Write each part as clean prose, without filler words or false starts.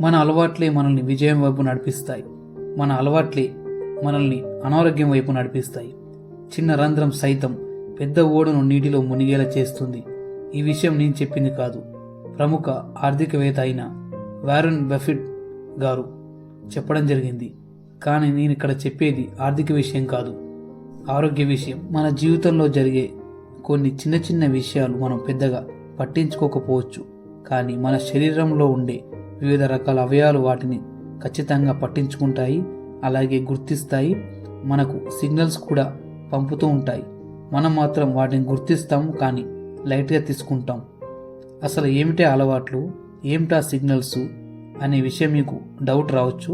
మన అలవాట్లే మనల్ని విజయం వైపు నడిపిస్తాయి. మన అలవాట్లే మనల్ని అనారోగ్యం వైపు నడిపిస్తాయి. చిన్న రంధ్రం సైతం పెద్ద ఓడను నీటిలో మునిగేలా చేస్తుంది. ఈ విషయం నేను చెప్పింది కాదు, ప్రముఖ ఆర్థికవేత్త అయిన వారెన్ బఫెట్ గారు చెప్పడం జరిగింది. కానీ నేను ఇక్కడ చెప్పేది ఆర్థిక విషయం కాదు, ఆరోగ్య విషయం. మన జీవితంలో జరిగే కొన్ని చిన్న చిన్న విషయాలు మనం పెద్దగా పట్టించుకోకపోవచ్చు, కానీ మన శరీరంలో ఉండే వివిధ రకాల అవయవాలు వాటిని ఖచ్చితంగా పట్టించుకుంటాయి, అలాగే గుర్తిస్తాయి. మనకు సిగ్నల్స్ కూడా పంపుతూ ఉంటాయి. మనం మాత్రం వాటిని గుర్తిస్తాం, కానీ లైట్గా తీసుకుంటాం. అసలు ఏమిటే అలవాట్లు, ఏమిటా సిగ్నల్స్ అనే విషయం మీకు డౌట్ రావచ్చు.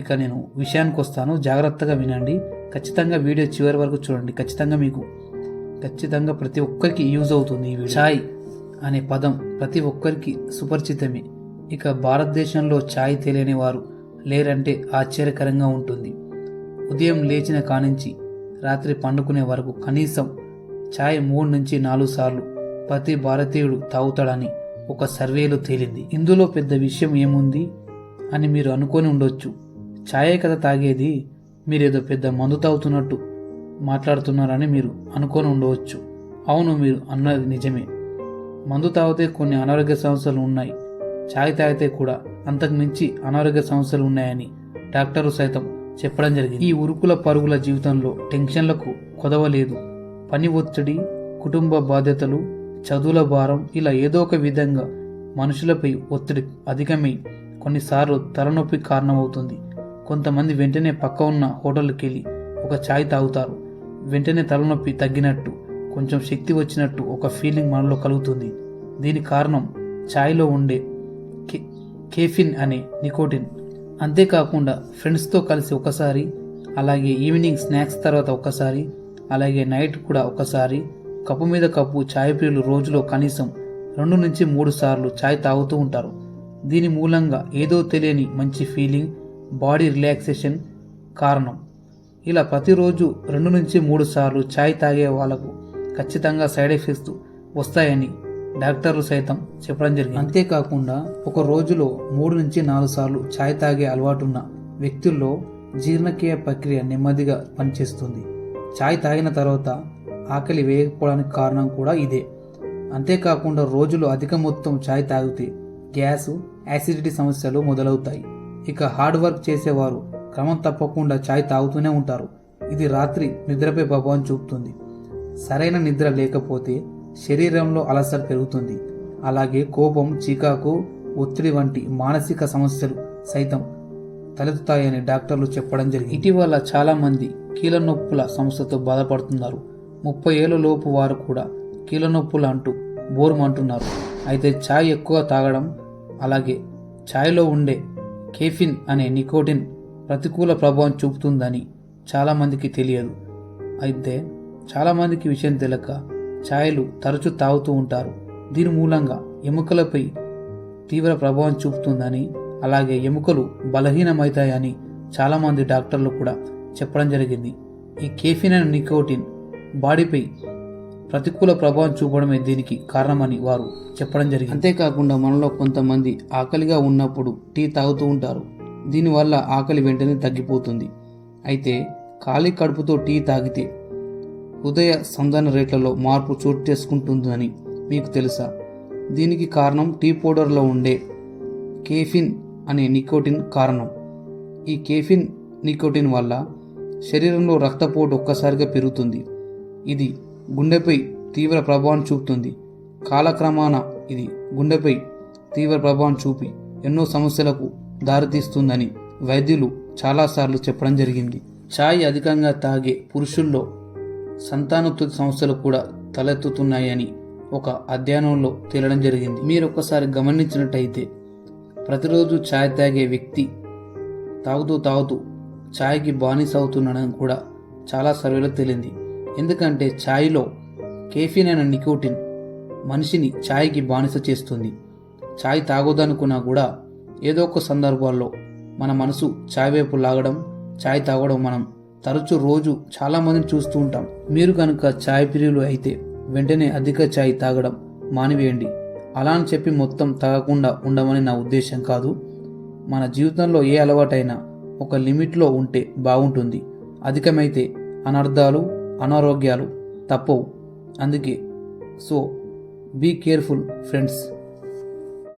ఇక నేను విషయానికి వస్తాను, జాగ్రత్తగా వినండి. ఖచ్చితంగా వీడియో చివరి వరకు చూడండి. ఖచ్చితంగా ప్రతి ఒక్కరికి యూజ్ అవుతుంది ఈ వీడియో. ఛాయ్ అనే పదం ప్రతి ఒక్కరికి సుపరిచితమే. ఇక భారతదేశంలో ఛాయ్ తెలియని వారు లేరంటే ఆశ్చర్యకరంగా ఉంటుంది. ఉదయం లేచిన కానించి రాత్రి పండుకునే వరకు కనీసం ఛాయ్ 3 నుంచి 4 సార్లు ప్రతి భారతీయుడు తాగుతాడని ఒక సర్వేలో తేలింది. ఇందులో పెద్ద విషయం ఏముంది అని మీరు అనుకొని ఉండొచ్చు. ఛాయే కదా తాగేది, మీరేదో పెద్ద మందు తాగుతున్నట్టు మాట్లాడుతున్నారని మీరు అనుకొని ఉండవచ్చు. అవును, మీరు అన్నది నిజమే. మందు తాగితే కొన్ని అనారోగ్య సమస్యలు ఉన్నాయి. ఛాయ్ తాగితే కూడా అంతకు మించి అనారోగ్య సమస్యలు ఉన్నాయని డాక్టర్లు సైతం చెప్పడం జరిగింది. ఈ ఉరుకుల పరుగుల జీవితంలో టెన్షన్లకు కొదవలేదు. పని ఒత్తిడి, కుటుంబ బాధ్యతలు, చదువుల భారం, ఇలా ఏదో ఒక విధంగా మనుషులపై ఒత్తిడి అధికమై కొన్నిసార్లు తలనొప్పి కారణమవుతుంది. కొంతమంది వెంటనే పక్క ఉన్న హోటల్కి వెళ్ళి ఒక ఛాయ్ తాగుతారు. వెంటనే తలనొప్పి తగ్గినట్టు, కొంచెం శక్తి వచ్చినట్టు ఒక ఫీలింగ్ మనలో కలుగుతుంది. దీని కారణం ఛాయ్లో ఉండే కేఫిన్ అనే నికోటిన్. అంతేకాకుండా ఫ్రెండ్స్తో కలిసి ఒకసారి, అలాగే ఈవినింగ్ స్నాక్స్ తర్వాత ఒకసారి, అలాగే నైట్ కూడా ఒకసారి, కప్పు మీద కప్పు ఛాయ్ ప్రియులు రోజులో కనీసం 2 నుంచి 3 సార్లు ఛాయ్ తాగుతూ ఉంటారు. దీని మూలంగా ఏదో తెలియని మంచి ఫీలింగ్, బాడీ రిలాక్సేషన్ కారణం. ఇలా ప్రతిరోజు 2 నుంచి 3 సార్లు ఛాయ్ తాగే వాళ్ళకు ఖచ్చితంగా సైడ్ ఎఫెక్ట్స్ వస్తాయని డాక్టర్లు సైతం చెప్పడం జరిగింది. అంతేకాకుండా ఒక రోజులో 3 నుంచి 4 సార్లు ఛాయ్ తాగే అలవాటున్న వ్యక్తుల్లో జీర్ణక్రియ ప్రక్రియ నెమ్మదిగా పనిచేస్తుంది. ఛాయ్ తాగిన తర్వాత ఆకలి వేయకపోవడానికి కారణం కూడా ఇదే. అంతేకాకుండా రోజులో అధిక మొత్తం ఛాయ్ తాగితే గ్యాస్, యాసిడిటీ సమస్యలు మొదలవుతాయి. ఇక హార్డ్ వర్క్ చేసేవారు క్రమం తప్పకుండా ఛాయ్ తాగుతూనే ఉంటారు. ఇది రాత్రి నిద్రపై ప్రభావం చూపుతుంది. సరైన నిద్ర లేకపోతే శరీరంలో అలసట పెరుగుతుంది. అలాగే కోపం, చికాకు, ఒత్తిడి వంటి మానసిక సమస్యలు సైతం తలెత్తుతాయని డాక్టర్లు చెప్పడం జరిగింది. ఇటీవల చాలా మంది కీళ్ళ నొప్పుల సమస్యతో బాధపడుతున్నారు. 30 ఏళ్ల లోపు వారు కూడా కీళ్ళ నొప్పులు అంటూ బోరుమంటున్నారు. అయితే ఛాయ్ ఎక్కువ తాగడం, అలాగే ఛాయ్లో ఉండే కేఫిన్ అనే నికోటిన్ ప్రతికూల ప్రభావం చూపుతుందని చాలామందికి తెలియదు. అయితే చాలామందికి విషయం తెలియక ఛాయ్లు తరచూ తాగుతూ ఉంటారు. దీని మూలంగా ఎముకలపై తీవ్ర ప్రభావం చూపుతుందని, అలాగే ఎముకలు బలహీనమవుతాయని చాలామంది డాక్టర్లు కూడా చెప్పడం జరిగింది. ఈ కేఫిన్ అండ్ నికోటిన్ బాడీపై ప్రతికూల ప్రభావం చూపడమే దీనికి కారణమని వారు చెప్పడం జరిగింది. అంతేకాకుండా మనలో కొంతమంది ఆకలిగా ఉన్నప్పుడు టీ తాగుతూ ఉంటారు. దీనివల్ల ఆకలి వెంటనే తగ్గిపోతుంది. అయితే ఖాళీ కడుపుతో టీ తాగితే హృదయ స్పందన రేట్లలో మార్పు చోటు చేసుకుంటుందని మీకు తెలుసా? దీనికి కారణం టీ పౌడర్లో ఉండే కేఫిన్ అనే నికోటిన్ కారణం. ఈ కేఫిన్ నికోటిన్ వల్ల శరీరంలో రక్తపోటు ఒక్కసారిగా పెరుగుతుంది. ఇది గుండెపై తీవ్ర ప్రభావం చూపుతుంది. కాలక్రమాన ఇది గుండెపై తీవ్ర ప్రభావం చూపి ఎన్నో సమస్యలకు దారితీస్తుందని వైద్యులు చాలాసార్లు చెప్పడం జరిగింది. ఛాయ్ అధికంగా తాగే పురుషుల్లో సంతానోత్పత్తి సమస్యలు కూడా తలెత్తుతున్నాయని ఒక అధ్యయనంలో తేలడం జరిగింది. మీరు ఒక్కసారి గమనించినట్టయితే ప్రతిరోజు ఛాయ్ తాగే వ్యక్తి తాగుతూ ఛాయ్కి బానిస అవుతున్నాడని కూడా చాలా సర్వేలో తేలింది. ఎందుకంటే ఛాయ్లో కేఫిన్ అనే నికోటిన్ మనిషిని ఛాయ్కి బానిస చేస్తుంది. ఛాయ్ తాగొద్దనుకున్నా కూడా ఏదో ఒక సందర్భాల్లో మన మనసు ఛాయ్ వైపు లాగడం, ఛాయ్ తాగడం మనం తరచూ రోజు చాలామందిని చూస్తూ ఉంటాం. మీరు కనుక ఛాయ్ ప్రియులు అయితే వెంటనే అధిక ఛాయ్ తాగడం మానివేయండి. అలా అని చెప్పి మొత్తం తాగకుండా ఉండమని నా ఉద్దేశం కాదు. మన జీవితంలో ఏ అలవాటైనా ఒక లిమిట్లో ఉంటే బాగుంటుంది. అధికమైతే అనర్థాలు, అనారోగ్యాలు తప్పవు. అందుకే బీ కేర్ఫుల్ ఫ్రెండ్స్.